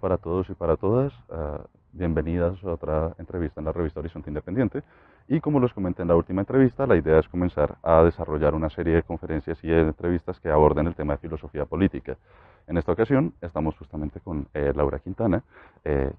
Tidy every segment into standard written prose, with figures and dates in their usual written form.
para todos y para todas. Bienvenidas a otra entrevista en la revista Horizonte Independiente. Y como les comenté en la última entrevista, la idea es comenzar a desarrollar una serie de conferencias y de entrevistas que aborden el tema de filosofía política. En esta ocasión estamos justamente con Laura Quintana,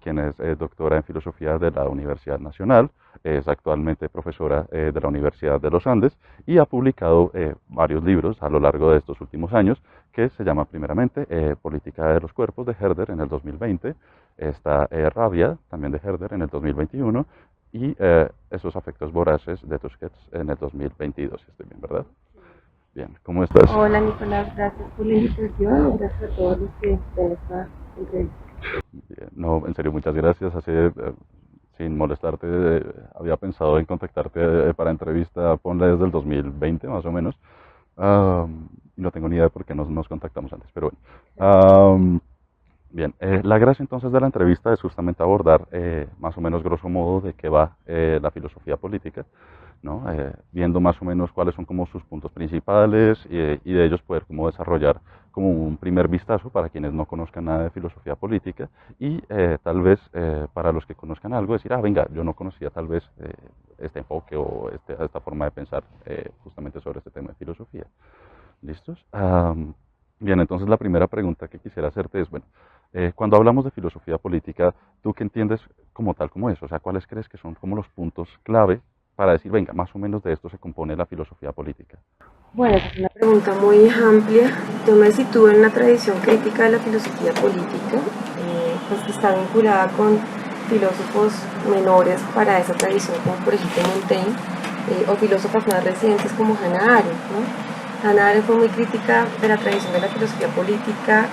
quien es doctora en filosofía de la Universidad Nacional, es actualmente profesora de la Universidad de los Andes y ha publicado varios libros a lo largo de estos últimos años que se llama primeramente Política de los Cuerpos de Herder en el 2020, está Rabia también de Herder en el 2021 y Esos afectos voraces de Tusquets en el 2022, si estoy bien, ¿verdad? Bien, ¿cómo estás? Hola Nicolás, gracias por la invitación y gracias a todos los que ven esta entrevista. Bien, no, en serio, muchas gracias. Sin molestarte, había pensado en contactarte para entrevista, ponle desde el 2020 más o menos. Y no tengo ni idea de por qué nos contactamos antes, pero bueno. Bien, la gracia entonces de la entrevista es justamente abordar más o menos grosso modo de qué va la filosofía política, ¿no? Viendo más o menos cuáles son como sus puntos principales y de ellos poder como desarrollar como un primer vistazo para quienes no conozcan nada de filosofía política y tal vez para los que conozcan algo decir, venga, yo no conocía tal vez este enfoque o esta forma de pensar justamente sobre este tema de filosofía. ¿Listos? Bien, entonces la primera pregunta que quisiera hacerte es, bueno, cuando hablamos de filosofía política, ¿tú qué entiendes como tal como eso? O sea, ¿cuáles crees que son como los puntos clave para decir, venga, más o menos de esto se compone la filosofía política? Bueno, es una pregunta muy amplia. Yo me sitúo en una tradición crítica de la filosofía política, pues que está vinculada con filósofos menores para esa tradición, como por ejemplo Montaigne, o filósofas más recientes como Hannah Arendt, ¿no? Hannah Arendt fue muy crítica de la tradición de la filosofía política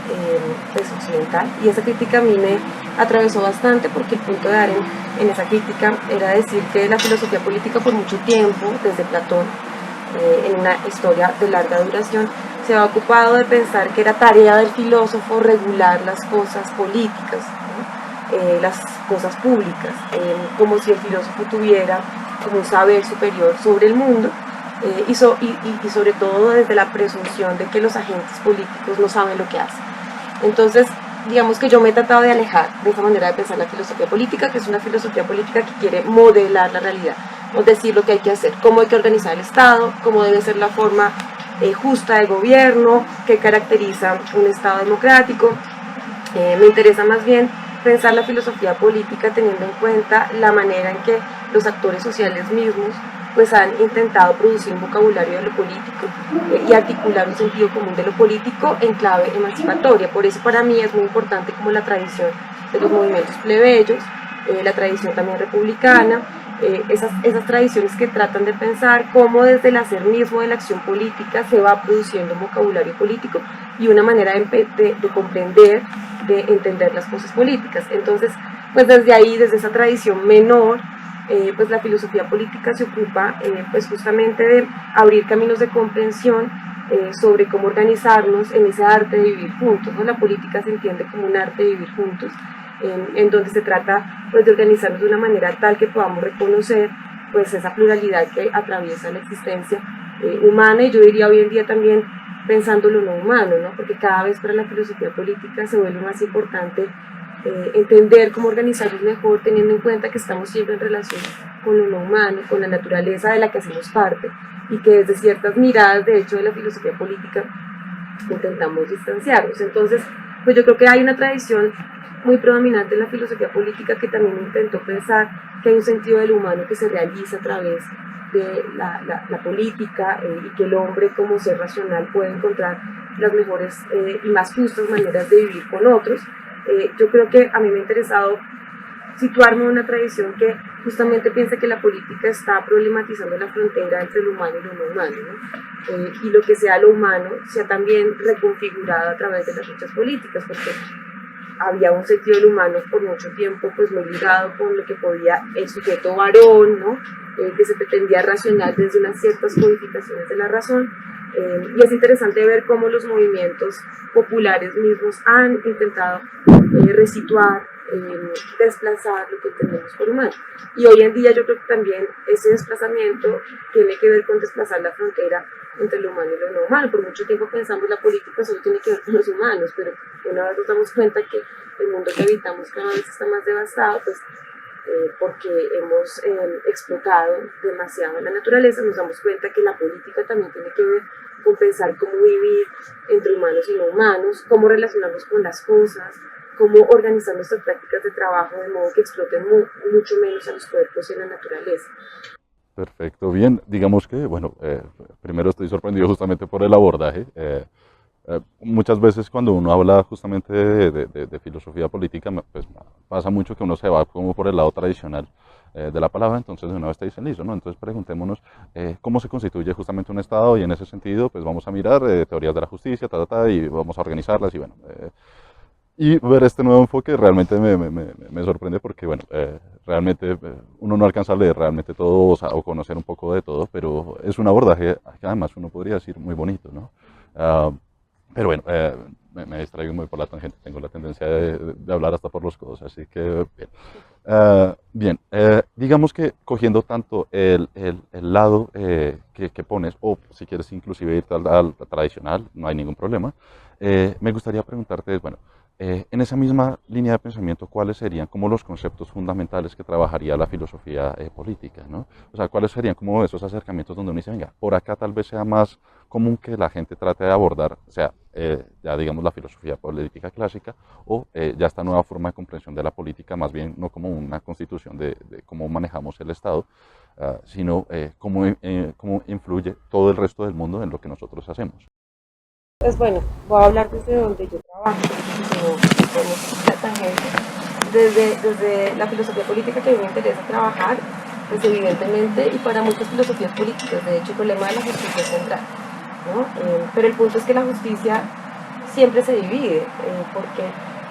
pues, occidental, y esa crítica a mí me atravesó bastante porque el punto de Arendt en esa crítica era decir que la filosofía política por mucho tiempo, desde Platón, en una historia de larga duración, se ha ocupado de pensar que era tarea del filósofo regular las cosas políticas, ¿no? Las cosas públicas, como si el filósofo tuviera como un saber superior sobre el mundo, y sobre todo desde la presunción de que los agentes políticos no saben lo que hacen. Entonces, digamos que yo me he tratado de alejar de esa manera de pensar la filosofía política, que es una filosofía política que quiere modelar la realidad, o decir lo que hay que hacer, cómo hay que organizar el Estado, cómo debe ser la forma justa de gobierno, que caracteriza un Estado democrático. Me interesa más bien pensar la filosofía política teniendo en cuenta la manera en que los actores sociales mismos pues han intentado producir un vocabulario de lo político y articular un sentido común de lo político en clave emancipatoria. Por eso para mí es muy importante como la tradición de los movimientos plebeyos, la tradición también republicana, esas tradiciones que tratan de pensar cómo desde el hacer mismo de la acción política se va produciendo un vocabulario político y una manera de comprender, de entender las cosas políticas. Entonces, pues desde ahí, desde esa tradición menor, pues la filosofía política se ocupa pues justamente de abrir caminos de comprensión sobre cómo organizarnos en ese arte de vivir juntos, ¿no? La política se entiende como un arte de vivir juntos, en donde se trata pues de organizarnos de una manera tal que podamos reconocer pues esa pluralidad que atraviesa la existencia humana, y yo diría hoy en día también pensando lo no humano, ¿no? Porque cada vez para la filosofía política se vuelve más importante entender cómo organizarnos mejor, teniendo en cuenta que estamos siempre en relación con lo no humano, con la naturaleza de la que hacemos parte, y que desde ciertas miradas, de hecho, de la filosofía política intentamos distanciarnos. Entonces, pues yo creo que hay una tradición muy predominante en la filosofía política que también intentó pensar que hay un sentido del humano que se realiza a través de la política, y que el hombre como ser racional puede encontrar las mejores y más justas maneras de vivir con otros. Yo creo que a mí me ha interesado situarme en una tradición que justamente piensa que la política está problematizando la frontera entre lo humano y lo no humano, ¿no? Y lo que sea lo humano sea también reconfigurado a través de las luchas políticas, porque había un sentido del humano por mucho tiempo pues muy ligado con lo que podía el sujeto varón, ¿no? Que se pretendía racional desde unas ciertas codificaciones de la razón, y es interesante ver cómo los movimientos populares mismos han intentado resituar, desplazar lo que entendemos por humano. Y hoy en día yo creo que también ese desplazamiento tiene que ver con desplazar la frontera entre lo humano y lo no humano. Por mucho tiempo pensamos la política solo tiene que ver con los humanos, pero una vez nos damos cuenta que el mundo que habitamos cada vez está más devastado, pues porque hemos explotado demasiado la naturaleza, nos damos cuenta que la política también tiene que ver con pensar cómo vivir entre humanos y no humanos, cómo relacionarnos con las cosas, cómo organizar nuestras prácticas de trabajo de modo que exploten mucho menos a los cuerpos y a la naturaleza. Perfecto, bien. Digamos que, bueno, primero estoy sorprendido justamente por el abordaje. Muchas veces cuando uno habla justamente de filosofía política, pues pasa mucho que uno se va como por el lado tradicional de la palabra, entonces de una vez te dicen listo, ¿no? Entonces preguntémonos cómo se constituye justamente un Estado y en ese sentido, pues vamos a mirar teorías de la justicia, y vamos a organizarlas y bueno. Y ver este nuevo enfoque realmente me sorprende porque, bueno, realmente uno no alcanza a leer realmente todo o conocer un poco de todo, pero es un abordaje que además uno podría decir muy bonito, ¿no? Ah, pero bueno, me distraigo muy por la tangente, tengo la tendencia de hablar hasta por los codos, así que bien. Bien, digamos que cogiendo tanto el lado que pones, o si quieres inclusive irte al tradicional, no hay ningún problema, me gustaría preguntarte, bueno, en esa misma línea de pensamiento, ¿cuáles serían como los conceptos fundamentales que trabajaría la filosofía política, ¿no? O sea, ¿cuáles serían como esos acercamientos donde uno dice, venga, por acá tal vez sea más común que la gente trate de abordar, o sea, ya digamos la filosofía política clásica o ya esta nueva forma de comprensión de la política, más bien no como una constitución de cómo manejamos el Estado, sino cómo influye todo el resto del mundo en lo que nosotros hacemos? Pues bueno, voy a hablar desde donde yo trabajo, como la tangente. Desde la filosofía política que a mí me interesa trabajar, pues evidentemente, y para muchas filosofías políticas, de hecho el problema de la justicia es central, ¿no? Pero el punto es que la justicia siempre se divide, porque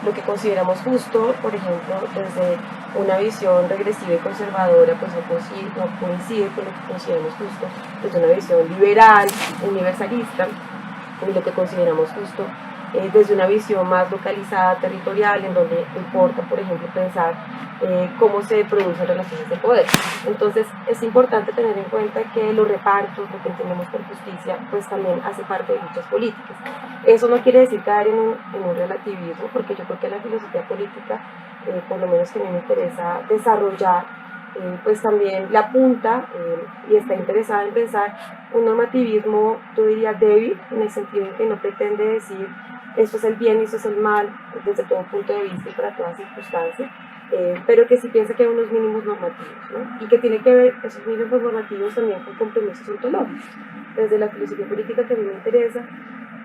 lo que consideramos justo, por ejemplo, desde una visión regresiva y conservadora, pues no coincide con lo que consideramos justo desde una visión liberal, universalista, y lo que consideramos justo desde una visión más localizada, territorial, en donde importa, por ejemplo, pensar cómo se producen relaciones de poder. Entonces, es importante tener en cuenta que los repartos, lo que entendemos por justicia, pues también hace parte de luchas políticas. Eso no quiere decir caer en un relativismo, porque yo creo que la filosofía política, por lo menos que a mí me interesa desarrollar, pues también la apunta y está interesada en pensar un normativismo, yo diría, débil, en el sentido en que no pretende decir esto es el bien y esto es el mal desde todo punto de vista y para todas circunstancias, pero que sí piensa que hay unos mínimos normativos, ¿no? Y que tiene que ver esos mínimos normativos también con compromisos ontológicos. Desde la filosofía política que a mí me interesa,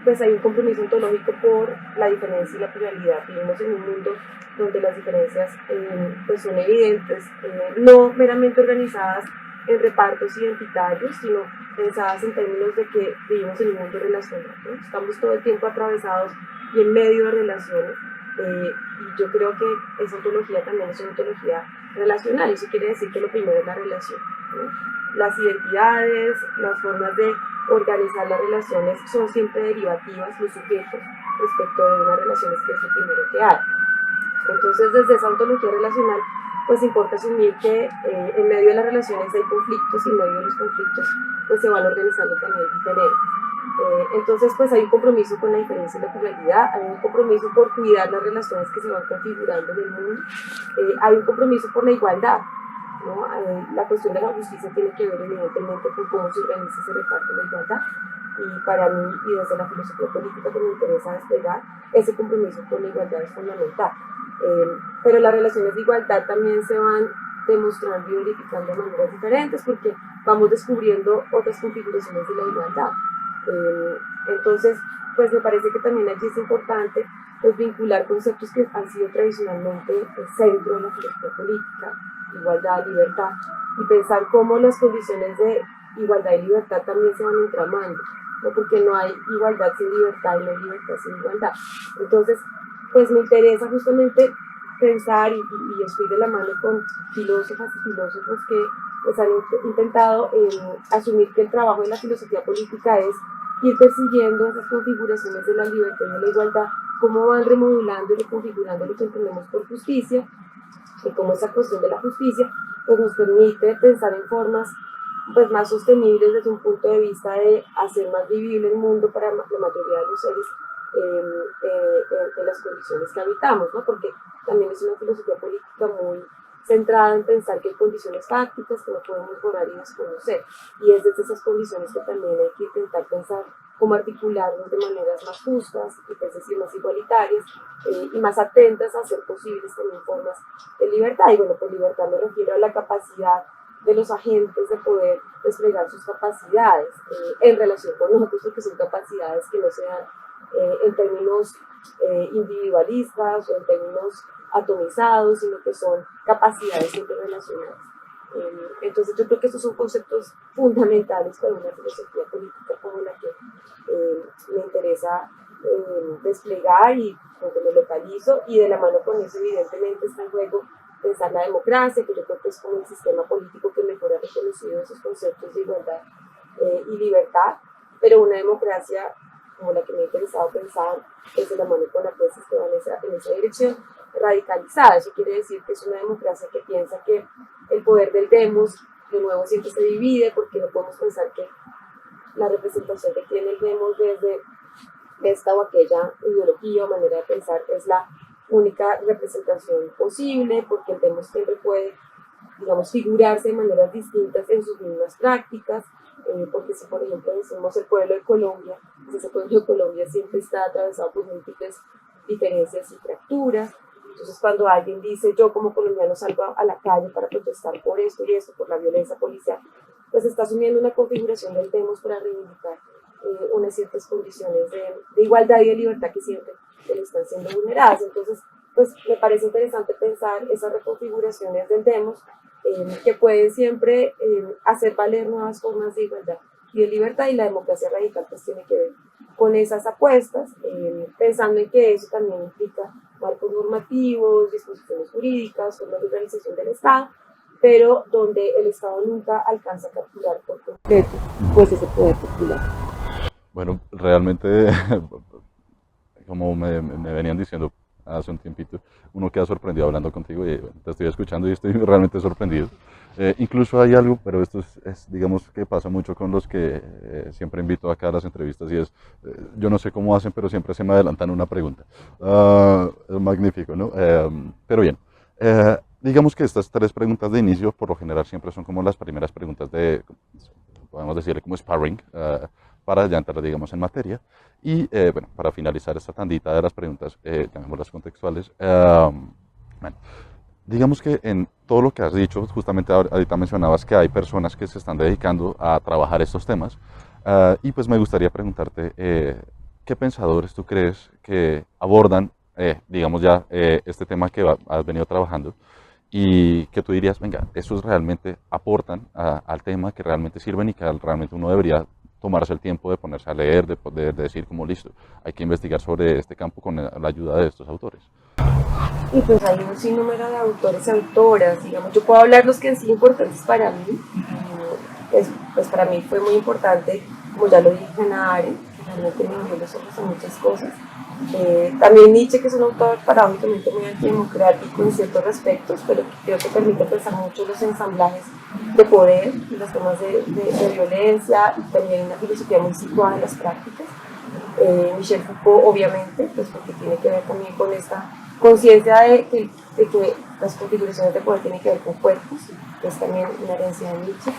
pues hay un compromiso ontológico por la diferencia y la pluralidad. Vivimos en un mundo donde las diferencias pues son evidentes, no meramente organizadas en repartos identitarios, sino pensadas en términos de que vivimos en un mundo relacional, ¿no? Estamos todo el tiempo atravesados y en medio de relaciones, y yo creo que esa ontología también es una ontología relacional, eso quiere decir que lo primero es la relación, ¿no? Las identidades, las formas de organizar las relaciones son siempre derivativas, los sujetos respecto de unas relaciones que es lo primero que hay. Entonces, desde esa ontología relacional, pues importa asumir que en medio de las relaciones hay conflictos y en medio de los conflictos pues se van organizando también diferentes. Entonces, pues hay un compromiso con la diferencia y la pluralidad, hay un compromiso por cuidar las relaciones que se van configurando en el mundo, hay un compromiso por la igualdad, ¿no? La cuestión de la justicia tiene que ver evidentemente con cómo se organiza ese reparto de la igualdad, y para mí y desde la filosofía política que me interesa desplegar, ese compromiso con la igualdad es fundamental. Pero las relaciones de igualdad también se van demostrando y verificando de maneras diferentes porque vamos descubriendo otras configuraciones de la igualdad. Entonces, pues me parece que también allí es importante pues, vincular conceptos que han sido tradicionalmente el centro de la filosofía política, igualdad, libertad, y pensar cómo las condiciones de igualdad y libertad también se van entramando, ¿no? Porque no hay igualdad sin libertad y no hay libertad sin igualdad. Entonces, pues me interesa justamente pensar y estoy de la mano con filósofas y filósofos que pues, han intentado asumir que el trabajo de la filosofía política es ir persiguiendo esas configuraciones de la libertad y de la igualdad, cómo van remodulando y reconfigurando lo que entendemos por justicia, y cómo esa cuestión de la justicia pues, nos permite pensar en formas pues, más sostenibles desde un punto de vista de hacer más vivible el mundo para la mayoría de los seres, en las condiciones que habitamos, ¿no? Porque también es una filosofía política muy centrada en pensar que hay condiciones fácticas que no podemos borrar y desconocer. Y es desde esas condiciones que también hay que intentar pensar cómo articularnos de maneras más justas y pues decir más igualitarias y más atentas a hacer posibles también formas de libertad. Y bueno, por libertad me refiero a la capacidad de los agentes de poder desplegar sus capacidades en relación con nosotros, porque son capacidades que no se dan en términos individualistas o en términos atomizados, sino que son capacidades interrelacionadas. Entonces yo creo que estos son conceptos fundamentales para una filosofía política como la que me interesa desplegar y donde me localizo, y de la mano con eso evidentemente está en juego pensar la democracia, que yo creo que es como el sistema político que mejor ha reconocido esos conceptos de igualdad y libertad, pero una democracia como la que me ha interesado pensar es de la mano con las tesis que van en esa dirección, radicalizada. Eso quiere decir que es una democracia que piensa que el poder del demos de nuevo siempre se divide, porque no podemos pensar que la representación que tiene el demos desde esta o aquella ideología o manera de pensar es la única representación posible, porque el demos siempre puede, digamos, figurarse de maneras distintas en sus mismas prácticas, porque si por ejemplo decimos el pueblo de Colombia, pues ese pueblo de Colombia siempre está atravesado por múltiples diferencias y fracturas. Entonces cuando alguien dice yo como colombiano salgo a la calle para protestar por esto y esto, por la violencia policial, pues está asumiendo una configuración del demos para reivindicar unas ciertas condiciones de igualdad y de libertad que siempre le están siendo vulneradas. Entonces, pues me parece interesante pensar esas reconfiguraciones del demos que pueden siempre hacer valer nuevas formas de igualdad y de libertad, y la democracia radical pues tiene que ver con esas apuestas, pensando en que eso también implica marcos normativos, disposiciones jurídicas, formas de organización del Estado, pero donde el Estado nunca alcanza a capturar por completo pues ese poder popular. Bueno, realmente, como me venían diciendo hace un tiempito, uno queda sorprendido hablando contigo y bueno, te estoy escuchando y estoy realmente sorprendido. Incluso hay algo, pero esto digamos que pasa mucho con los que siempre invito acá a las entrevistas y es, yo no sé cómo hacen, pero siempre se me adelantan una pregunta. Es magnífico, ¿no? Pero bien, digamos que estas tres preguntas de inicio por lo general siempre son como las primeras preguntas de, podemos decirle como sparring, para ya entrar, digamos, en materia. Y bueno, para finalizar esta tandita de las preguntas, llamémoslas contextuales, bueno, digamos que en todo lo que has dicho, justamente ahorita mencionabas que hay personas que se están dedicando a trabajar estos temas, y pues me gustaría preguntarte, ¿qué pensadores tú crees que abordan, digamos ya, este tema que has venido trabajando? Y que tú dirías, venga, estos realmente aportan al tema, que realmente sirven y que realmente uno debería tomarse el tiempo de ponerse a leer, de decir como listo, hay que investigar sobre este campo con la ayuda de estos autores. Y pues hay un sinnúmero de autores y autoras, digamos, yo puedo hablar los que han sido importantes para mí, pues para mí fue muy importante, como ya lo dije, Hannah Arendt, que realmente me abrió los ojos a muchas cosas. También Nietzsche, que es un autor paradójicamente muy antidemocrático en ciertos aspectos, pero creo que permite pensar mucho los ensamblajes de poder, los temas de violencia, y también una filosofía muy situada en las prácticas. Michel Foucault, obviamente, pues porque tiene que ver también con esta conciencia de que las configuraciones de poder tienen que ver con cuerpos, que es también una herencia de Nietzsche.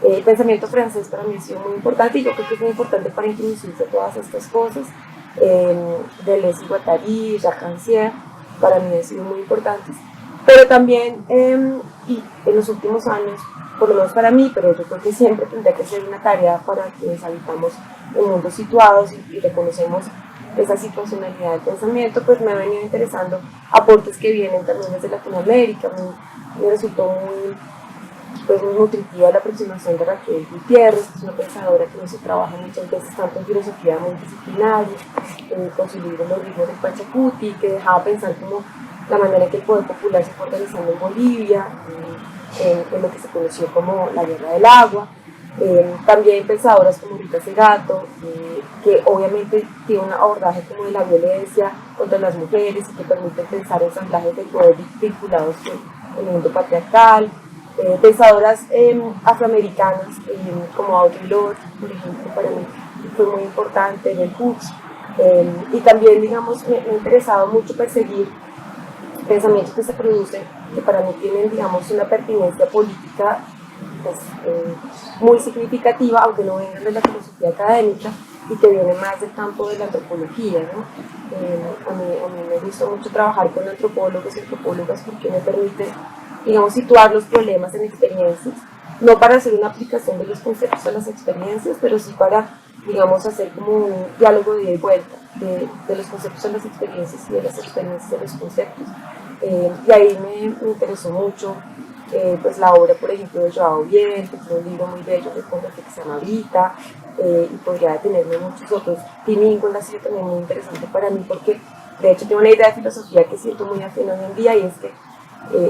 El pensamiento francés para mí ha sido muy importante, y yo creo que es muy importante para introducirse todas estas cosas. Deleuze y Guattari, Jacques Rancière, para mí han sido muy importantes. Pero también, y en los últimos años, por lo menos para mí, pero yo creo que siempre tendría que ser una tarea para quienes habitamos en mundos situados y reconocemos esa situacionalidad del pensamiento, pues me ha venido interesando aportes que vienen también desde Latinoamérica. Me resultó muy nutritiva la aproximación de Raquel Gutiérrez, que es una pensadora que no se trabaja muchas veces tanto en filosofía multidisciplinaria, con su libro Los ritmos del Pachacuti, que dejaba pensar como la manera en que el poder popular se fue organizando en Bolivia, en lo que se conoció como la Guerra del Agua. También pensadoras como Rita Segato, que obviamente tiene un abordaje como de la violencia contra las mujeres y que permite pensar ensamblajes de poder vinculados con el mundo patriarcal. Pensadoras afroamericanas como Audre Lorde, por ejemplo, para mí fue muy importante, Bell Hooks, Y también, digamos, me ha interesado mucho perseguir pensamientos que se producen, que para mí tienen, digamos, una pertinencia política pues, muy significativa, aunque no vengan de la filosofía académica y que vienen más del campo de la antropología, ¿no? A mí me gusta mucho trabajar con antropólogos y antropólogas porque me permite, digamos, situar los problemas en experiencias, no para hacer una aplicación de los conceptos a las experiencias, pero sí para, digamos, hacer como un diálogo de ida y vuelta de los conceptos a las experiencias y de las experiencias a los conceptos. Y ahí me interesó mucho pues la obra, por ejemplo, de Joao Biel, que tiene un libro muy bello de Conrad que se llama Vita, y podría detenerme muchos otros. Timingo ha sido también muy interesante para mí porque, de hecho, tengo una idea de filosofía que siento muy afín hoy en día, y es que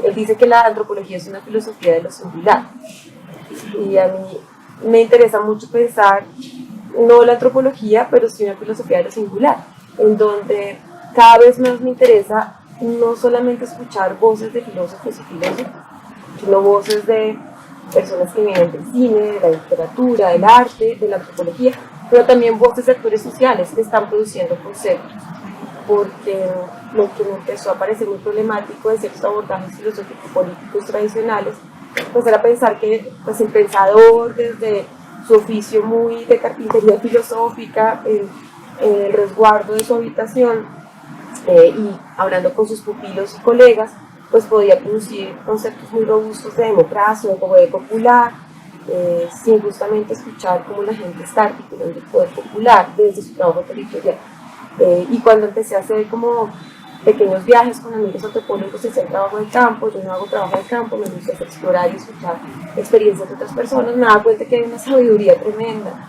él dice que la antropología es una filosofía de lo singular. Y a mí me interesa mucho pensar, no la antropología, pero sí una filosofía de lo singular, en donde cada vez más me interesa no solamente escuchar voces de filósofos y filósofas, sino voces de personas que vienen del cine, de la literatura, del arte, de la antropología, pero también voces de actores sociales que están produciendo conceptos, porque lo que me empezó a parecer muy problemático de ciertos abordajes filosóficos políticos tradicionales, pues era pensar que pues, el pensador desde su oficio muy de carpintería filosófica, en el resguardo de su habitación, y hablando con sus pupilos y colegas, pues podía producir conceptos muy robustos de democracia, de poder popular, sin justamente escuchar cómo la gente está articulando el poder popular desde su trabajo territorial. Y cuando empecé a hacer como pequeños viajes con amigos antropólogos hacia el trabajo de campo, yo no hago trabajo de campo, me gusta explorar y escuchar experiencias de otras personas, me daba cuenta que hay una sabiduría tremenda,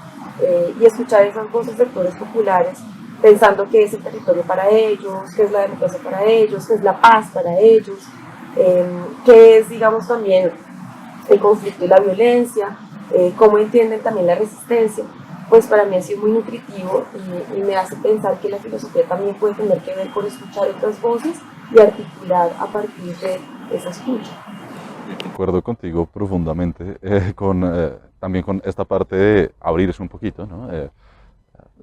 y escuchar esas voces de actores populares pensando qué es el territorio para ellos, qué es la democracia para ellos, qué es la paz para ellos, qué es, digamos, también el conflicto y la violencia, cómo entienden también la resistencia, pues para mí ha sido muy nutritivo, y me hace pensar que la filosofía también puede tener que ver con escuchar otras voces y articular a partir de esa escucha. Concuerdo contigo profundamente, también con esta parte de abrirse un poquito, ¿no?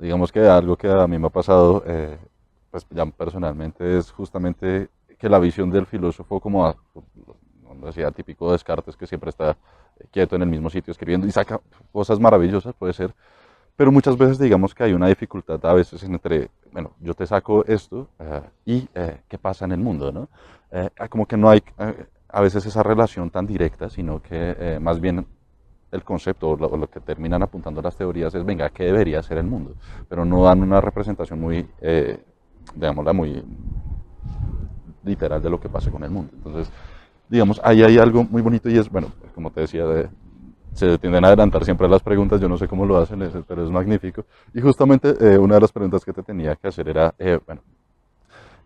Digamos que algo que a mí me ha pasado, pues ya personalmente, es justamente que la visión del filósofo como decía, típico Descartes, que siempre está quieto en el mismo sitio escribiendo y saca cosas maravillosas, puede ser, pero muchas veces digamos que hay una dificultad a veces entre, bueno, yo te saco esto y qué pasa en el mundo, ¿no? Como que no hay a veces esa relación tan directa, sino que más bien el concepto o lo que terminan apuntando las teorías es, venga, ¿qué debería ser el mundo? Pero no dan una representación muy, digámosla, muy literal de lo que pasa con el mundo. Entonces, digamos, ahí hay algo muy bonito y es, bueno, como te decía, se tienden a adelantar siempre las preguntas, yo no sé cómo lo hacen, pero es magnífico. Y justamente una de las preguntas que te tenía que hacer era, bueno,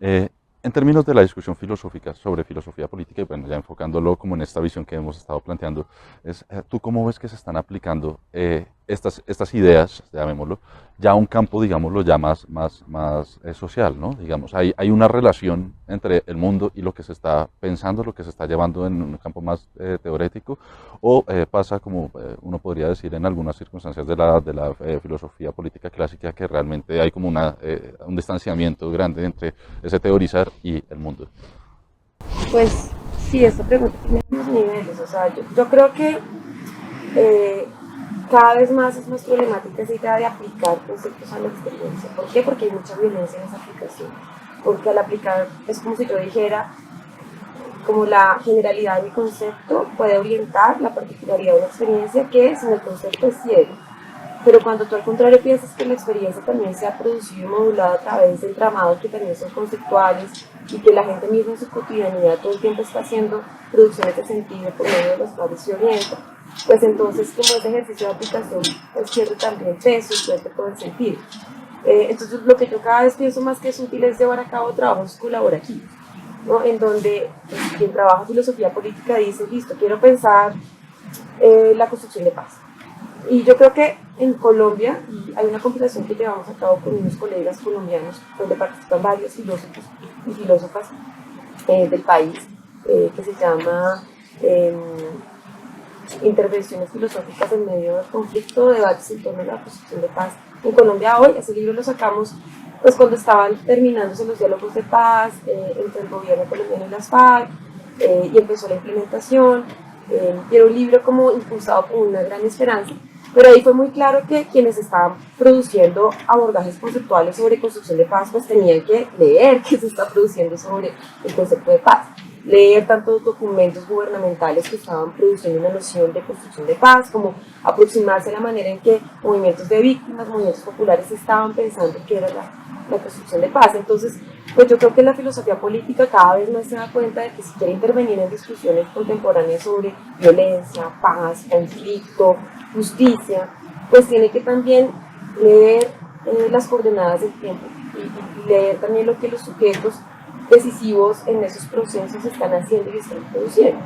eh, en términos de la discusión filosófica sobre filosofía política, y bueno, ya enfocándolo como en esta visión que hemos estado planteando, es, ¿tú cómo ves que se están aplicando estas ideas, llamémoslo, ya a un campo, digámoslo, ya más social, ¿no? Digamos, hay una relación entre el mundo y lo que se está pensando, lo que se está llevando en un campo más teorético, o pasa como uno podría decir en algunas circunstancias de la filosofía política clásica, que realmente hay como un distanciamiento grande entre ese teorizar y el mundo. Pues sí, esta pregunta tiene varios niveles, o sea, yo creo que eh, cada vez más es más problemática esa idea de aplicar conceptos a la experiencia. ¿Por qué? Porque hay mucha violencia en esa aplicación. Porque al aplicar es como si yo dijera, como la generalidad de mi concepto puede orientar la particularidad de una experiencia que sin el concepto es ciego. Pero cuando tú al contrario piensas que la experiencia también se ha producido y modulado a través de entramados que también son conceptuales, y que la gente misma en su cotidianidad todo el tiempo está haciendo producciones de sentido por medio de los cuales se orienta, pues entonces como ese ejercicio de aplicación pues pierde también peso y pierde todo el sentido. Entonces lo que yo cada vez pienso más que es útil es llevar a cabo trabajos colaborativos, ¿no? En donde pues, quien trabaja filosofía política dice, listo, quiero pensar la construcción de paz. Y yo creo que en Colombia hay una compilación que llevamos a cabo con unos colegas colombianos, donde participan varios filósofos y filósofas del país, que se llama Intervenciones filosóficas en medio del conflicto, debates en torno a la construcción de paz en Colombia hoy. Ese libro lo sacamos pues cuando estaban terminándose los diálogos de paz entre el gobierno colombiano y las FARC, y empezó la implementación, y era un libro como impulsado por una gran esperanza, pero ahí fue muy claro que quienes estaban produciendo abordajes conceptuales sobre construcción de paz, pues tenían que leer qué se está produciendo sobre el concepto de paz, leer tantos documentos gubernamentales que estaban produciendo una noción de construcción de paz, como aproximarse a la manera en que movimientos de víctimas, movimientos populares estaban pensando que era la construcción de paz. Entonces, pues yo creo que la filosofía política cada vez más se da cuenta de que si quiere intervenir en discusiones contemporáneas sobre violencia, paz, conflicto, justicia, pues tiene que también leer las coordenadas del tiempo y leer también lo que los sujetos decisivos en esos procesos están haciendo y están produciendo.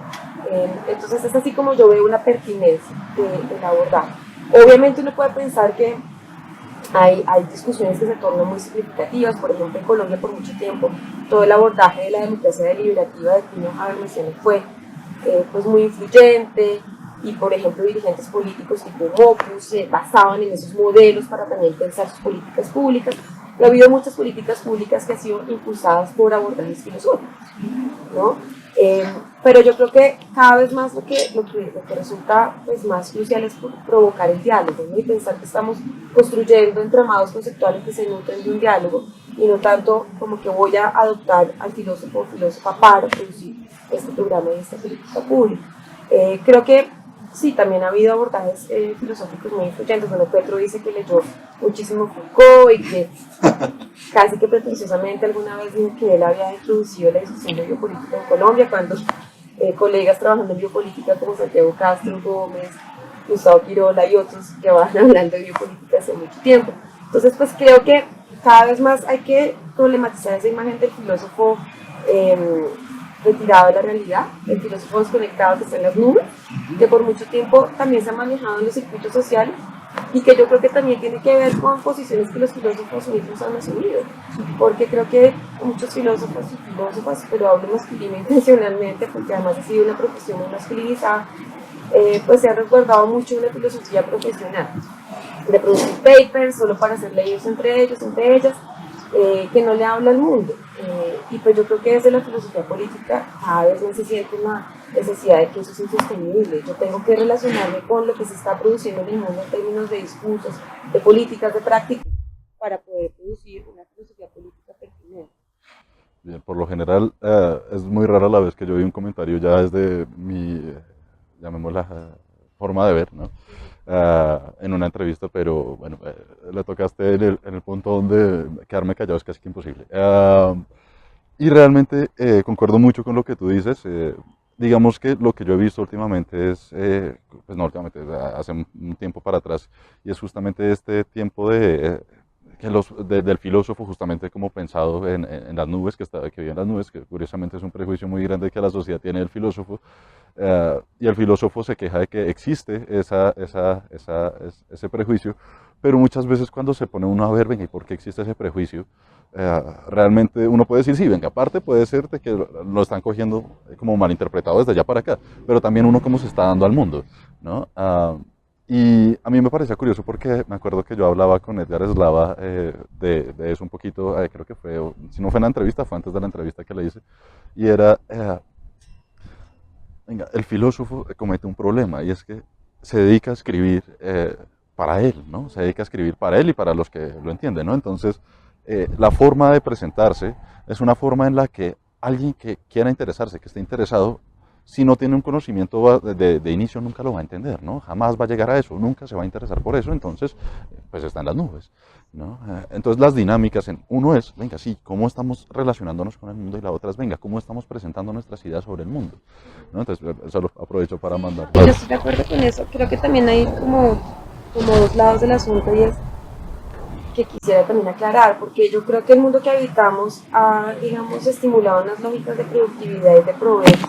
Entonces es así como yo veo una pertinencia del abordaje. Obviamente uno puede pensar que hay discusiones que se tornan muy significativas. Por ejemplo, en Colombia por mucho tiempo todo el abordaje de la democracia deliberativa de Pino Habermasiano fue pues muy influyente, y por ejemplo dirigentes políticos tipo Opus se basaban en esos modelos para también pensar sus políticas públicas. Y ha habido muchas políticas públicas que han sido impulsadas por abordajes filosóficos, ¿no? Pero yo creo que cada vez más lo que resulta pues, más crucial es provocar el diálogo, ¿no? Y pensar que estamos construyendo entramados conceptuales que se nutren de un diálogo, y no tanto como que voy a adoptar al filósofo o filósofa para producir este programa y esta política pública. Creo que sí, también ha habido abordajes filosóficos muy influyentes. Bueno, Petro dice que leyó muchísimo Foucault y que casi que pretenciosamente alguna vez dijo que él había introducido la discusión de biopolítica en Colombia, cuando colegas trabajando en biopolítica como Santiago Castro Gómez, Gustavo Quirola y otros que van hablando de biopolítica hace mucho tiempo. Entonces, pues creo que cada vez más hay que problematizar esa imagen del filósofo retirado de la realidad, el filósofo desconectado que está en las nubes, que por mucho tiempo también se ha manejado en los circuitos sociales, y que yo creo que también tiene que ver con posiciones que los filósofos mismos han asumido, porque creo que muchos filósofos y filósofas, pero hablo masculino intencionalmente porque además ha sido una profesión muy masculinizada, pues se han resguardado mucho de una filosofía profesional, de producir papers solo para ser leídos entre ellos, entre ellas, que no le habla al mundo. Y pues yo creo que desde la filosofía política cada vez más se siente una necesidad de que eso es insostenible. Yo tengo que relacionarme con lo que se está produciendo en el mundo en términos de discursos, de políticas, de prácticas, para poder producir una filosofía política pertinente. Bien, por lo general es muy rara la vez que yo vi un comentario ya desde mi, llamémosla, forma de ver, ¿no? En una entrevista, pero bueno, le tocaste en el punto donde quedarme callado es casi que imposible. Y realmente concuerdo mucho con lo que tú dices. Digamos que lo que yo he visto últimamente es, pues no últimamente, hace un tiempo para atrás, y es justamente este tiempo del filósofo justamente como pensado en las nubes, que vive en las nubes, que curiosamente es un prejuicio muy grande que la sociedad tiene del filósofo, y el filósofo se queja de que existe ese prejuicio, pero muchas veces cuando se pone uno a ver, venga, ¿y por qué existe ese prejuicio? Realmente uno puede decir, sí, venga, aparte puede ser de que lo están cogiendo como malinterpretado desde allá para acá, pero también uno cómo se está dando al mundo, ¿no? Y a mí me parecía curioso porque me acuerdo que yo hablaba con Edgar Eslava de eso un poquito, creo que fue, si no fue en la entrevista, fue antes de la entrevista que le hice, y era, venga, el filósofo comete un problema, y es que se dedica a escribir para él, ¿no? Se dedica a escribir para él y para los que lo entienden, ¿no? Entonces, la forma de presentarse es una forma en la que alguien que quiera interesarse, que esté interesado, si no tiene un conocimiento de inicio, nunca lo va a entender, ¿no? Jamás va a llegar a eso, nunca se va a interesar por eso, entonces, pues está en las nubes, ¿no? Entonces las dinámicas, uno es, venga, sí, ¿cómo estamos relacionándonos con el mundo? Y la otra es, venga, ¿cómo estamos presentando nuestras ideas sobre el mundo? ¿No? Entonces, eso lo aprovecho para mandar. Yo estoy de acuerdo con eso. Creo que también hay como dos lados del asunto, y es que quisiera también aclarar, porque yo creo que el mundo que habitamos ha, digamos, estimulado unas lógicas de productividad y de provecho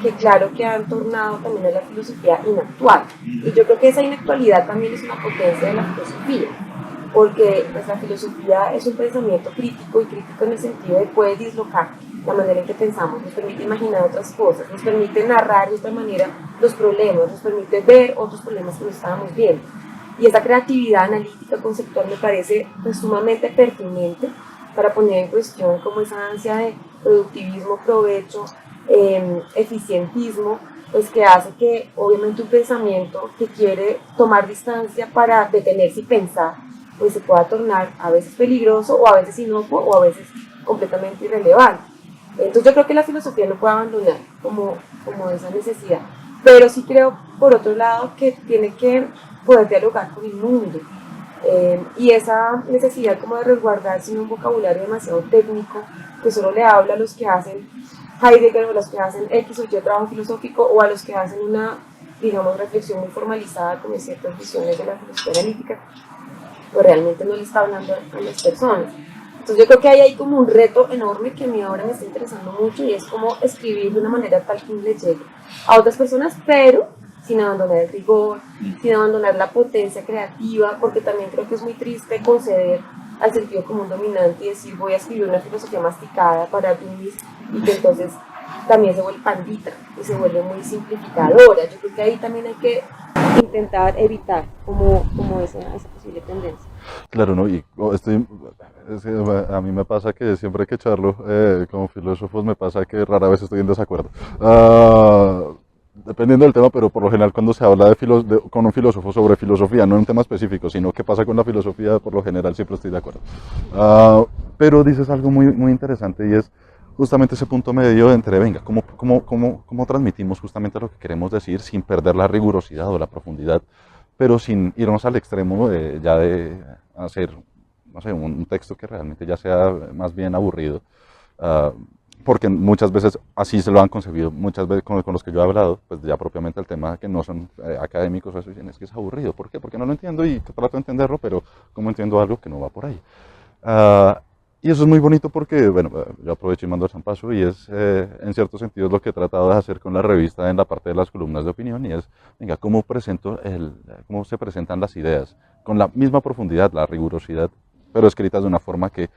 que claro que han tornado también a la filosofía inactual. Y yo creo que esa inactualidad también es una potencia de la filosofía, porque pues, la filosofía es un pensamiento crítico, y crítico en el sentido de que puede dislocar la manera en que pensamos, nos permite imaginar otras cosas, nos permite narrar de otra manera los problemas, nos permite ver otros problemas que no estábamos viendo. y esa creatividad analítica conceptual me parece pues, sumamente pertinente para poner en cuestión como esa ansia de productivismo, provecho, eficientismo, pues que hace que obviamente un pensamiento que quiere tomar distancia para detenerse y pensar, pues se pueda tornar a veces peligroso o a veces inocuo o a veces completamente irrelevante. Entonces yo creo que la filosofía no puede abandonar como esa necesidad, pero sí creo por otro lado que tiene que poder dialogar con el mundo, y esa necesidad como de resguardarse en un vocabulario demasiado técnico que solo le habla a los que hacen Heidegger o a los que hacen X o Y trabajo filosófico o a los que hacen una, digamos, reflexión muy formalizada con ciertas visiones de la filosofía analítica, pues realmente no le está hablando a las personas. Entonces yo creo que hay ahí como un reto enorme que a mí ahora me está interesando mucho y es como escribir de una manera tal que le llegue a otras personas, pero sin abandonar el rigor, sin abandonar la potencia creativa, porque también creo que es muy triste conceder al sentido común dominante y decir voy a escribir una filosofía masticada para Luis y que entonces también se vuelve pandita y se vuelve muy simplificadora. Yo creo que ahí también hay que intentar evitar como esa posible tendencia. Claro, ¿no? Y a mí me pasa que siempre que charlo con filósofos me pasa que rara vez estoy en desacuerdo. Dependiendo del tema, pero por lo general cuando se habla con un filósofo sobre filosofía, no en un tema específico, sino qué pasa con la filosofía, por lo general siempre estoy de acuerdo. Pero dices algo muy, muy interesante y es justamente ese punto medio entre, venga, ¿cómo transmitimos justamente lo que queremos decir sin perder la rigurosidad o la profundidad, pero sin irnos al extremo ya de hacer, no sé, un texto que realmente ya sea más bien aburrido? Porque muchas veces así se lo han concebido, muchas veces con los que yo he hablado, pues ya propiamente el tema que no son académicos, eso dicen, es que es aburrido. ¿Por qué? Porque no lo entiendo y trato de entenderlo, pero ¿cómo entiendo algo que no va por ahí? Y eso es muy bonito porque, bueno, yo aprovecho y mando el zampazo y es, en cierto sentido, es lo que he tratado de hacer con la revista en la parte de las columnas de opinión y es, venga, cómo se presentan las ideas con la misma profundidad, la rigurosidad, pero escritas de una forma que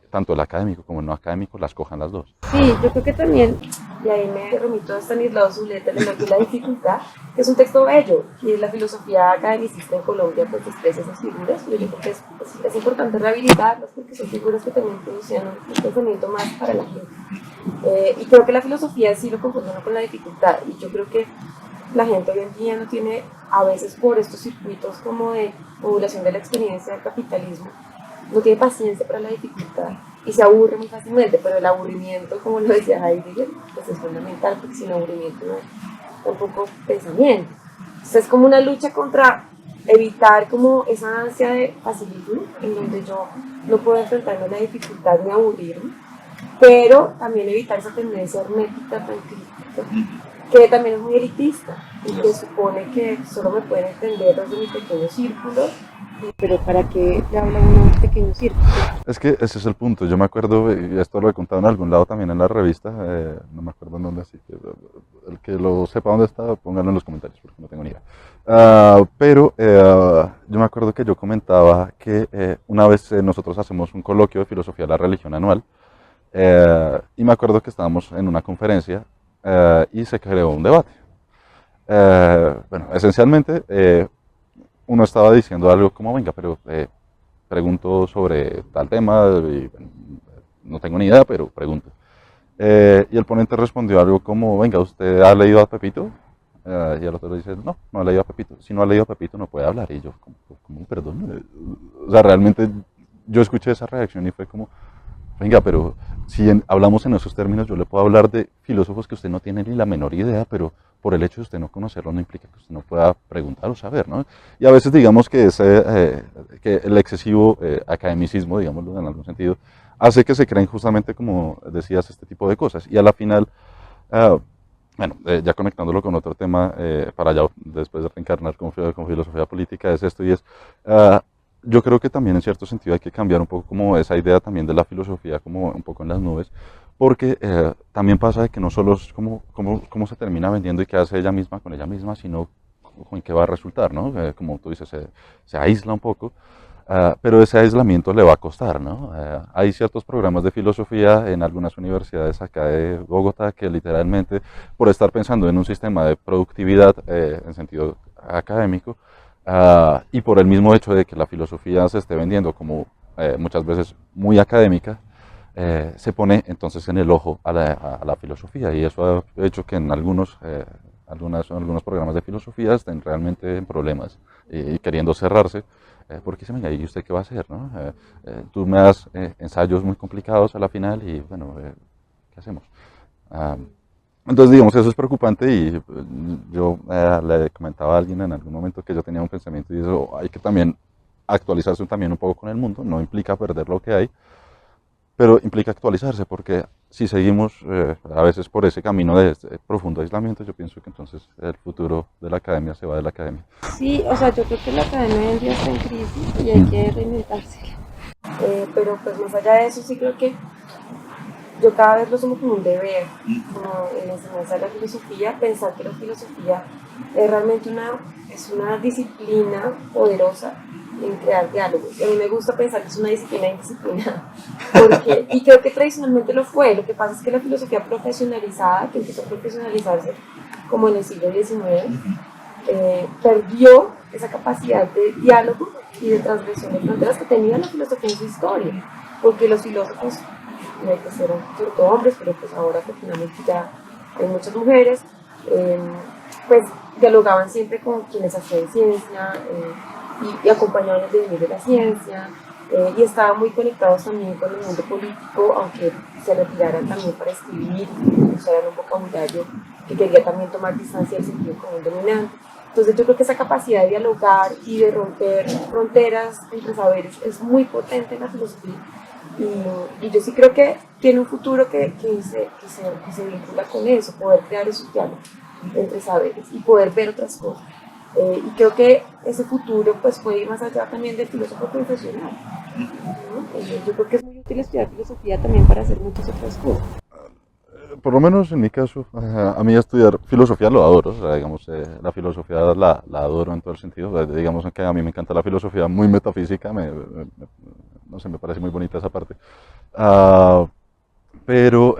tanto el académico como el no académico las cojan las dos. Sí, yo creo que también, y ahí me remito a Stanislao Zuleta, El honor y la dificultad, que es un texto bello, y la filosofía academicista en Colombia pues expresa esas figuras, pero yo creo que es importante rehabilitarlas porque son figuras que también producían un pensamiento más para la gente. Y creo que la filosofía sí lo confunde con la dificultad, y yo creo que la gente hoy en día no tiene, a veces por estos circuitos como de modulación de la experiencia del capitalismo, no tiene paciencia para la dificultad y se aburre muy fácilmente, pero el aburrimiento, como lo decía Heidegger, pues es fundamental porque sin aburrimiento no hay tampoco pensamiento. Entonces es como una lucha contra evitar como esa ansia de facilismo en donde yo no puedo enfrentarme a la dificultad ni aburrirme, pero también evitar esa tendencia hermética tan crítica que también es muy elitista y que supone que solo me pueden entender desde mi pequeño círculo. Pero ¿para qué le habla uno a un pequeño círculo? Es que ese es el punto. Yo me acuerdo, y esto lo he contado en algún lado también en la revista, no me acuerdo en dónde, así que el que lo sepa dónde está, pónganlo en los comentarios, porque no tengo ni idea. Pero yo me acuerdo que yo comentaba que una vez nosotros hacemos un coloquio de filosofía de la religión anual, y me acuerdo que estábamos en una conferencia y se creó un debate. Bueno, esencialmente uno estaba diciendo algo como, venga, pero pregunto sobre tal tema y no tengo ni idea, pero pregunto. Y el ponente respondió algo como, venga, ¿usted ha leído a Pepito? Y el otro dice, no, no ha leído a Pepito. Si no ha leído a Pepito no puede hablar. Y yo, ¿cómo perdón? O sea, realmente yo escuché esa reacción y fue como, venga, pero si hablamos en esos términos, yo le puedo hablar de filósofos que usted no tiene ni la menor idea, pero por el hecho de usted no conocerlos no implica que usted no pueda preguntar o saber, ¿no? Y a veces digamos que, que el excesivo academicismo, digámoslo en algún sentido, hace que se creen justamente, como decías, este tipo de cosas. Y a la final, bueno, ya conectándolo con otro tema, para ya después de reencarnar con filosofía política, es esto y es... yo creo que también en cierto sentido hay que cambiar un poco como esa idea también de la filosofía como un poco en las nubes, porque también pasa de que no solo es cómo se termina vendiendo y qué hace ella misma con ella misma, sino con qué va a resultar, ¿no? Como tú dices, se aísla un poco, pero ese aislamiento le va a costar, ¿no? Hay ciertos programas de filosofía en algunas universidades acá de Bogotá que literalmente por estar pensando en un sistema de productividad en sentido académico, Y por el mismo hecho de que la filosofía se esté vendiendo como muchas veces muy académica, se pone entonces en el ojo a la filosofía y eso ha hecho que en algunos programas de filosofía estén realmente en problemas y queriendo cerrarse. Porque dicen, venga, ¿y usted qué va a hacer? ¿No? Tú me das ensayos muy complicados a la final y bueno, ¿qué hacemos? Ah, entonces, digamos, eso es preocupante y yo le comentaba a alguien en algún momento que yo tenía un pensamiento y eso hay que también actualizarse también un poco con el mundo, no implica perder lo que hay, pero implica actualizarse porque si seguimos a veces por ese camino de este profundo aislamiento, yo pienso que entonces el futuro de la academia se va de la academia. Sí, o sea, yo creo que la academia hoy en día está en crisis y hay Mm. que reinventarse. Pero pues más allá de eso, sí creo que yo cada vez lo tomo como un deber, como en la enseñanza de la filosofía, pensar que la filosofía es realmente es una disciplina poderosa en crear diálogos. Y a mí me gusta pensar que es una disciplina indisciplinada, y creo que tradicionalmente lo fue. Lo que pasa es que la filosofía profesionalizada, que empezó a profesionalizarse como en el siglo XIX, perdió esa capacidad de diálogo y de transgresión de fronteras que tenía la filosofía en su historia, porque los filósofos pues eran sobre todo hombres, pero pues ahora afortunadamente ya hay muchas mujeres, eh, pues dialogaban siempre con quienes hacían ciencia y acompañaban el devenir de la ciencia, y estaban muy conectados también con el mundo político, aunque se retiraran también para escribir, usaran un vocabulario que quería también tomar distancia del sentido común dominante. Entonces yo creo que esa capacidad de dialogar y de romper fronteras entre saberes es muy potente en la filosofía y yo sí creo que tiene un futuro que se vincula con eso, poder crear esos diálogos entre saberes y poder ver otras cosas. Y creo que ese futuro pues puede ir más allá también del filósofo profesional, ¿no? Yo creo que es muy útil estudiar filosofía también para hacer muchas otras cosas. Por lo menos en mi caso, a mí estudiar filosofía lo adoro, o sea, digamos, la filosofía la adoro en todo el sentido, o sea, digamos que a mí me encanta la filosofía muy metafísica, no sé, me parece muy bonita esa parte. Ah, pero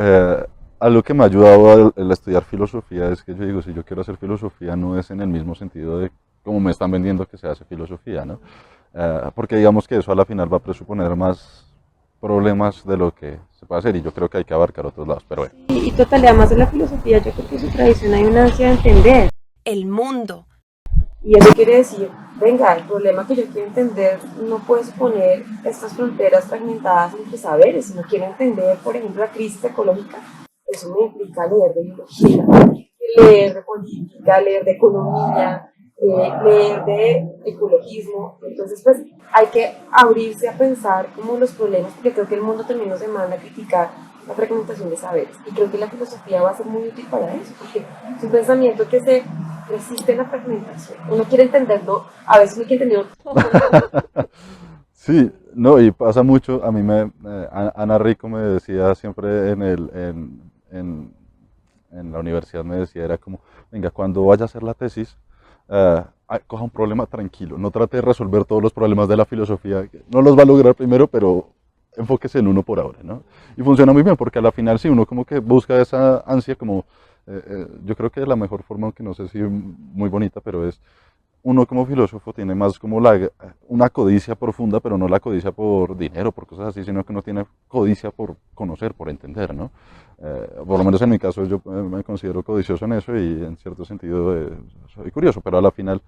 algo que me ha ayudado al estudiar filosofía es que yo digo, si yo quiero hacer filosofía no es en el mismo sentido de como me están vendiendo que se hace filosofía, ¿no? Porque digamos que eso a la final va a presuponer más problemas de lo que se puede hacer y yo creo que hay que abarcar otros lados, pero bueno. Y total, además de la filosofía, yo creo que en su tradición hay una ansia de entender el mundo. Y eso quiere decir, venga, el problema que yo quiero entender no puede suponer estas fronteras fragmentadas entre saberes, sino quiero entender, por ejemplo, la crisis ecológica. Eso me implica leer de biología, leer de política, leer de economía, leer de ecologismo. Entonces, pues hay que abrirse a pensar como los problemas, porque creo que el mundo también nos demanda criticar la fragmentación de saberes. Y creo que la filosofía va a ser muy útil para eso, porque es un pensamiento que se resiste a la fragmentación. Uno quiere entenderlo, a veces uno quiere entenderlo todo. Sí, no, y pasa mucho, a mí Ana Rico me decía siempre en la universidad, me decía, era como, venga, cuando vaya a hacer la tesis, coja un problema tranquilo, no trate de resolver todos los problemas de la filosofía, no los va a lograr primero, pero enfóquese en uno por ahora, ¿no? Y funciona muy bien, porque a la final sí, uno como que busca esa ansia como, yo creo que la mejor forma, aunque no sé si muy bonita, pero es uno como filósofo tiene más como una codicia profunda, pero no la codicia por dinero, por cosas así, sino que uno tiene codicia por conocer, por entender, ¿no? Por lo menos en mi caso yo me considero codicioso en eso y en cierto sentido soy curioso, pero a la final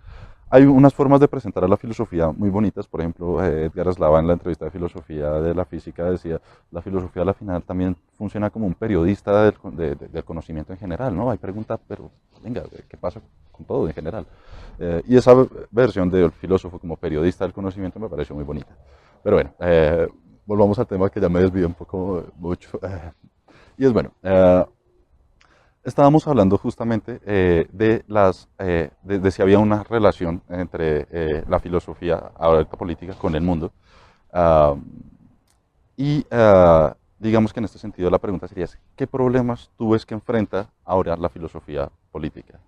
hay unas formas de presentar a la filosofía muy bonitas. Por ejemplo, Edgar Slava en la entrevista de filosofía de la física decía, la filosofía a la final también funciona como un periodista del conocimiento en general, ¿no? Hay preguntas, pero venga, ¿qué pasa con todo en general? Y esa versión del filósofo como periodista del conocimiento me pareció muy bonita. Pero bueno, volvamos al tema que ya me desvié un poco mucho. Y es bueno, estábamos hablando justamente de si había una relación entre la filosofía, ahora la política, con el mundo. Ah, digamos que en este sentido la pregunta sería, ¿qué problemas tú ves que enfrenta ahora la filosofía política?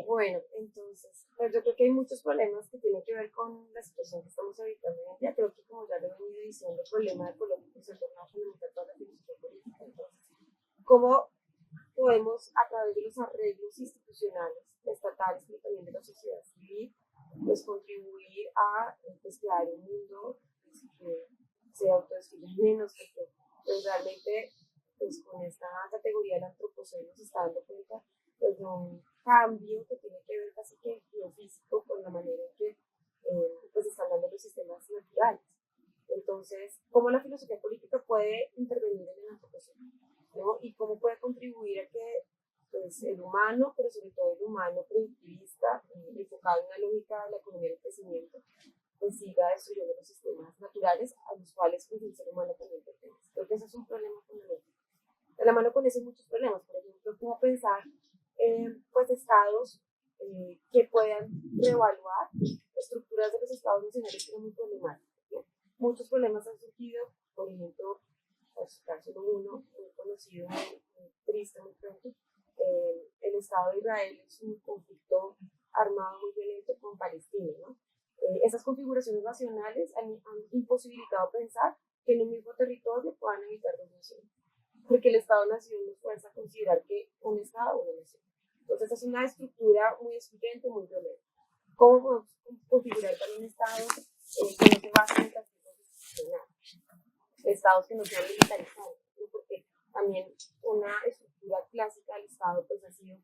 Bueno, entonces, pues yo creo que hay muchos problemas que tienen que ver con la situación que estamos habitando hoy en día. Creo que como ya lo he venido diciendo, el problema ecológico se torna fundamental para la filosofía política. Entonces, ¿cómo podemos, a través de los arreglos institucionales, estatales y también de la sociedad civil, pues contribuir a pues, crear un mundo pues, que se autodestruya menos, porque pues, realmente pues, con esta categoría del antropoceno se está dando cuenta pues, de un cambio que tiene que ver casi que biofísico con la manera en que pues, están dando los sistemas naturales. Entonces, ¿cómo la filosofía política puede intervenir en el antropoceno? ¿No? Y cómo puede contribuir a que pues, el humano, pero sobre todo el humano productivista, enfocado en una lógica de la economía del crecimiento, pues siga destruyendo los sistemas naturales a los cuales pues, el ser humano también pertenece. Creo que ese es un problema fundamental. De la mano con eso hay muchos problemas, por ejemplo, cómo pensar pues estados que puedan reevaluar estructuras de los estados nacionales que son muy problemáticas. ¿No? Muchos problemas han surgido, por ejemplo, para citar solo uno, muy conocido, muy triste, muy pronto, el Estado de Israel es un conflicto armado muy violento con Palestina, ¿no? Esas configuraciones nacionales han imposibilitado pensar que en un mismo territorio puedan habitar dos naciones, porque el Estado-Nación nos fuerza a considerar que un Estado o una nación. Entonces es una estructura muy excluyente, muy violenta. ¿Cómo podemos configurar también estados que no se basen en castigo disciplinario? Estados que no sean militarizados, ¿no? Porque también una estructura clásica del Estado pues, ha sido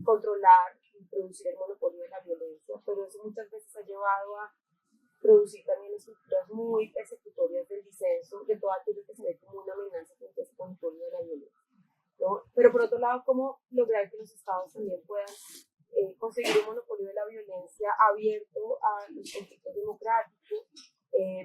controlar y producir el monopolio de la violencia, pero eso muchas veces ha llevado a producir también estructuras muy persecutorias del disenso, de todo aquello que se ve como una amenaza contra ese monopolio de la violencia, ¿no? Pero por otro lado, ¿cómo lograr que los estados también puedan conseguir un monopolio de la violencia abierto a los conflictos democráticos,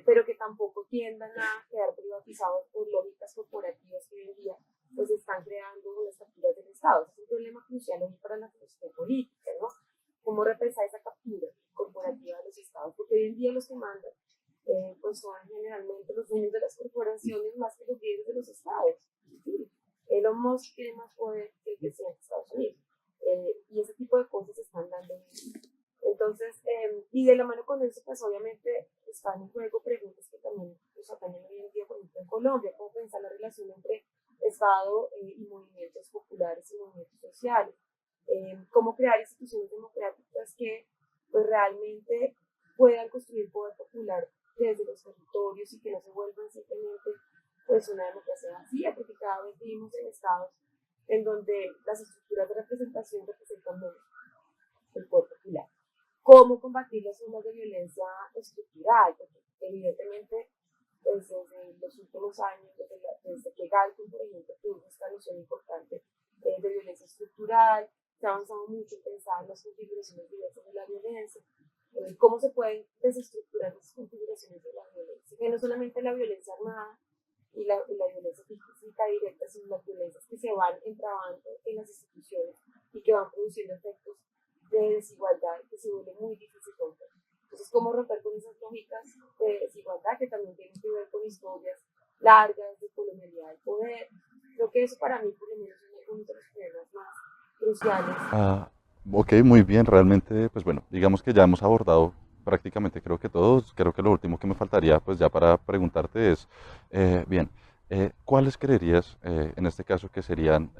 pero que tampoco tiendan a quedar privatizados por lógicas corporativas que hoy en día pues están creando unas capturas del Estado? Es un problema crucial hoy para la filosofía política, ¿no? ¿Cómo repensar esa captura corporativa de los Estados? Porque hoy en día los que mandan pues son generalmente los dueños de las corporaciones más que los líderes de los Estados. ¿Sí? Elon Musk tiene más poder que el presidente de Estados Unidos. Y ese tipo de cosas se están dando. Entonces, y de la mano con eso, pues obviamente están en juego preguntas que también nos atañen hoy en día, por ejemplo, en Colombia, cómo pensar la relación entre Estado y movimientos populares y movimientos sociales, cómo crear instituciones democráticas que pues realmente puedan construir poder popular desde los territorios y que no se vuelvan simplemente pues una democracia vacía, porque cada vez vivimos en estados en donde las estructuras de representación representan menos el poder popular. ¿Cómo combatir las formas de violencia estructural? Porque evidentemente, pues desde los últimos años, desde que Galton, por ejemplo, tuvo esta noción importante de violencia estructural, se ha avanzado mucho en pensar las configuraciones diversas de la violencia, cómo se pueden desestructurar esas configuraciones de la violencia, que no solamente la violencia armada y la violencia física directa, sino las violencias que se van entrabando en las instituciones y que van produciendo efectos de desigualdad que se vuelve muy difícil romper. Entonces, ¿cómo romper con esas lógicas de desigualdad que también tienen que ver con historias largas de colonialidad del poder? Creo que eso para mí, por lo menos, es uno de los problemas más cruciales. Ah, ok, muy bien, realmente, pues bueno, digamos que ya hemos abordado prácticamente creo que todos. Creo que lo último que me faltaría, pues ya para preguntarte es, bien, ¿cuáles creerías en este caso que serían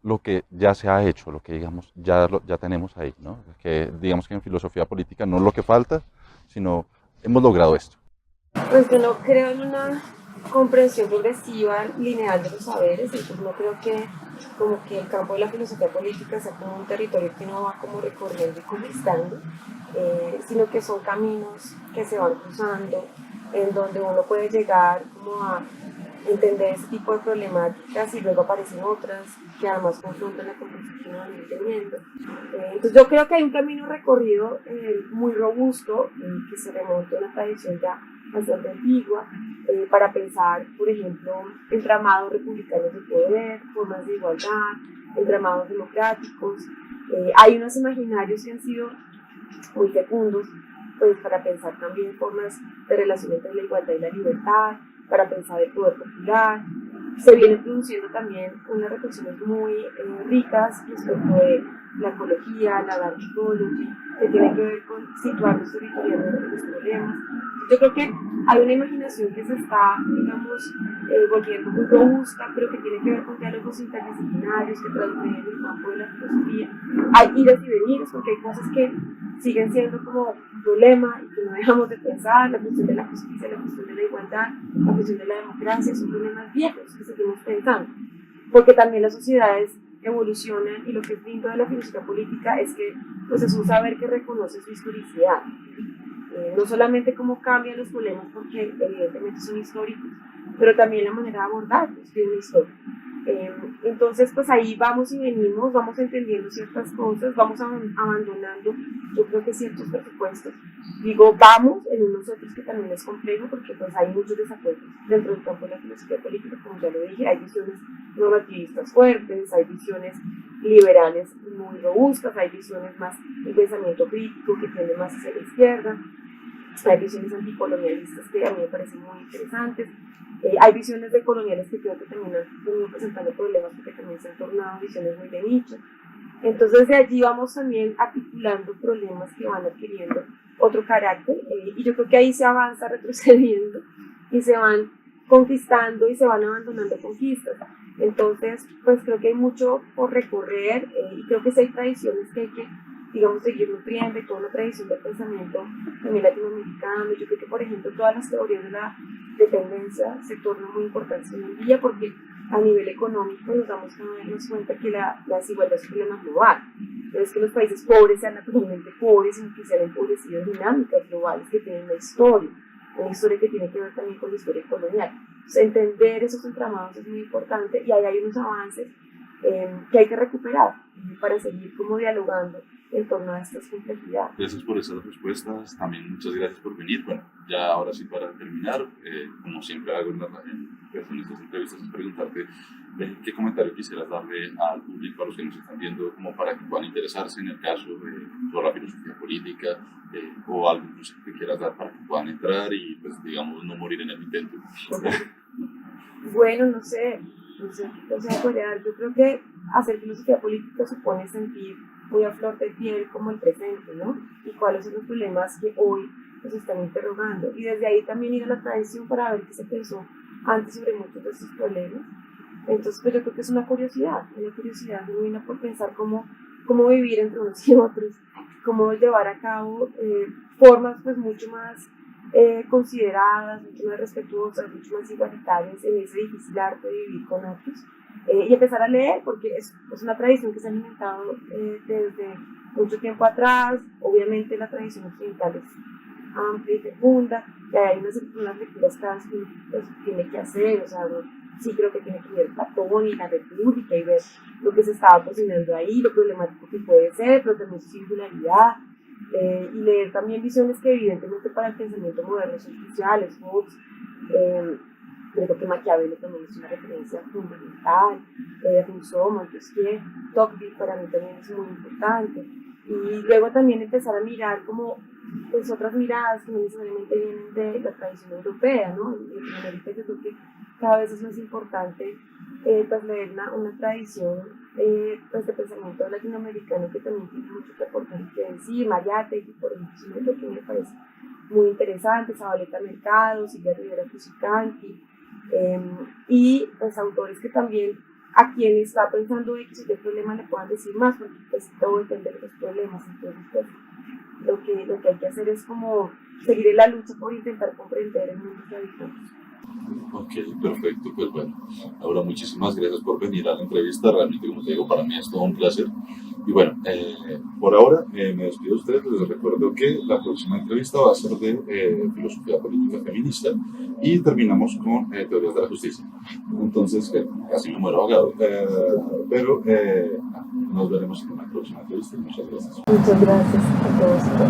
lo que ya se ha hecho, lo que digamos ya tenemos ahí, ¿no? Que digamos que en filosofía política no es lo que falta, sino hemos logrado esto. Pues yo no creo en una comprensión progresiva lineal de los saberes, entonces no creo que como que el campo de la filosofía política sea como un territorio que uno va como recorriendo y conquistando, sino que son caminos que se van cruzando, en donde uno puede llegar como a entender ese tipo de problemáticas y luego aparecen otras que además confrontan la comprensión que uno va teniendo. Entonces yo creo que hay un camino recorrido muy robusto que se remonta a una tradición ya bastante antigua para pensar, por ejemplo, entramados republicanos de poder, formas de igualdad, entramados democráticos. Hay unos imaginarios que han sido muy fecundos pues, para pensar también formas de relación entre la igualdad y la libertad, para pensar el poder popular. Se vienen produciendo también unas reflexiones muy ricas respecto de la ecología, la dark ecology, que tiene que ver con situarnos territorialmente en los problemas. Yo creo que hay una imaginación que se está, digamos, volviendo muy robusta, pero que tiene que ver con diálogos interdisciplinarios que transmiten el campo de la filosofía. Hay idas y venidas, porque hay cosas que siguen siendo como un problema y que no dejamos de pensar, la cuestión de la justicia, la cuestión de la igualdad, la cuestión de la democracia, son problemas viejos que seguimos pensando, porque también las sociedades evolucionan y lo que es lindo de la filosofía política es que pues, es un saber que reconoce su historicidad. No solamente cómo cambian los problemas, porque evidentemente son históricos, pero también la manera de abordarlos de una historia. Entonces, pues ahí vamos y venimos, vamos entendiendo ciertas cosas, vamos abandonando, yo creo que ciertos presupuestos. Digo, vamos en unos otros que también es complejo, porque pues hay muchos desacuerdos dentro del campo de la filosofía política, como ya lo dije, hay visiones normativistas fuertes, hay visiones liberales muy robustas, hay visiones más de pensamiento crítico que tiende más hacia la izquierda, hay visiones anticolonialistas que a mí me parecen muy interesantes. Hay visiones de coloniales que creo que también han venido presentando problemas porque también se han tornado visiones muy de nicho. Entonces de allí vamos también articulando problemas que van adquiriendo otro carácter y yo creo que ahí se avanza retrocediendo y se van conquistando y se van abandonando conquistas. Entonces pues creo que hay mucho por recorrer y creo que sí hay tradiciones que hay que, digamos, seguir nutriendo y toda una tradición de pensamiento también latinoamericano. Yo creo que, por ejemplo, todas las teorías de la dependencia se tornan muy importantes hoy en día porque a nivel económico nos damos cada vez más cuenta que la desigualdad es un problema global. No es que los países pobres sean naturalmente pobres, sino que sean empobrecidos dinámicas globales que tienen una historia que tiene que ver también con la historia colonial. Entonces, entender esos entramados es muy importante y ahí hay unos avances que hay que recuperar para seguir como dialogando en torno a estas complejidades. Gracias por esas respuestas, también muchas gracias por venir. Bueno, ya ahora sí para terminar, como siempre hago en estas entrevistas, es preguntarte qué comentario quisieras darle al público, a los que nos están viendo, como para que puedan interesarse en el caso por la filosofía política, o algo que quieras dar para que puedan entrar y, pues, digamos, no morir en el intento. Bueno, no sé qué cosa podría dar. Yo creo que hacer filosofía política supone sentir muy a flor de piel como el presente, ¿no? Y cuáles son los problemas que hoy nos están interrogando. Y desde ahí también ir a la tradición para ver qué se pensó antes sobre muchos de estos problemas. Entonces, pues yo creo que es una curiosidad genuina por pensar cómo vivir entre unos y otros, cómo llevar a cabo formas pues mucho más consideradas, mucho más respetuosas, mucho más igualitarias en ese difícil arte de vivir con otros. Y empezar a leer, porque es una tradición que se ha alimentado desde mucho tiempo atrás. Obviamente la tradición occidental es amplia y fecunda, y hay unas lecturas cada vez que pues, tiene que hacer, o sea, sí creo que tiene que ver Platón y la República y ver lo que se estaba cocinando ahí, lo problemático que puede ser, pero también su singularidad, y leer también visiones que evidentemente para el pensamiento moderno son cruciales. Hobbes, creo que Maquiavelo también es una referencia fundamental, Rousseau, Montesquieu, Tocqueville para mí también es muy importante. Y luego también empezar a mirar como pues, otras miradas que no necesariamente vienen de la tradición europea, ¿no? En Latinoamérica yo creo que cada vez es más importante pues, leer una tradición pues, de pensamiento latinoamericano que también tiene mucho que aportar y que decir. Mariátegui, por ejemplo, que me parece muy interesante, Zabaleta Mercado, Silvia Rivera Cusicanti, y pues autores que también a quien está pensando X o qué problema le puedan decir más, porque pues todo depende de los problemas. Entonces pues lo que hay que hacer es como seguir en la lucha por intentar comprender el mundo que habitamos. Ok, perfecto, pues bueno, Laura, muchísimas gracias por venir a la entrevista, realmente como te digo, para mí es todo un placer. Y bueno, por ahora me despido de ustedes, les recuerdo que la próxima entrevista va a ser de filosofía política feminista y terminamos con teorías de la justicia. Entonces, casi me muero ahogado, pero nos veremos en la próxima entrevista. Muchas gracias. Muchas gracias a todos.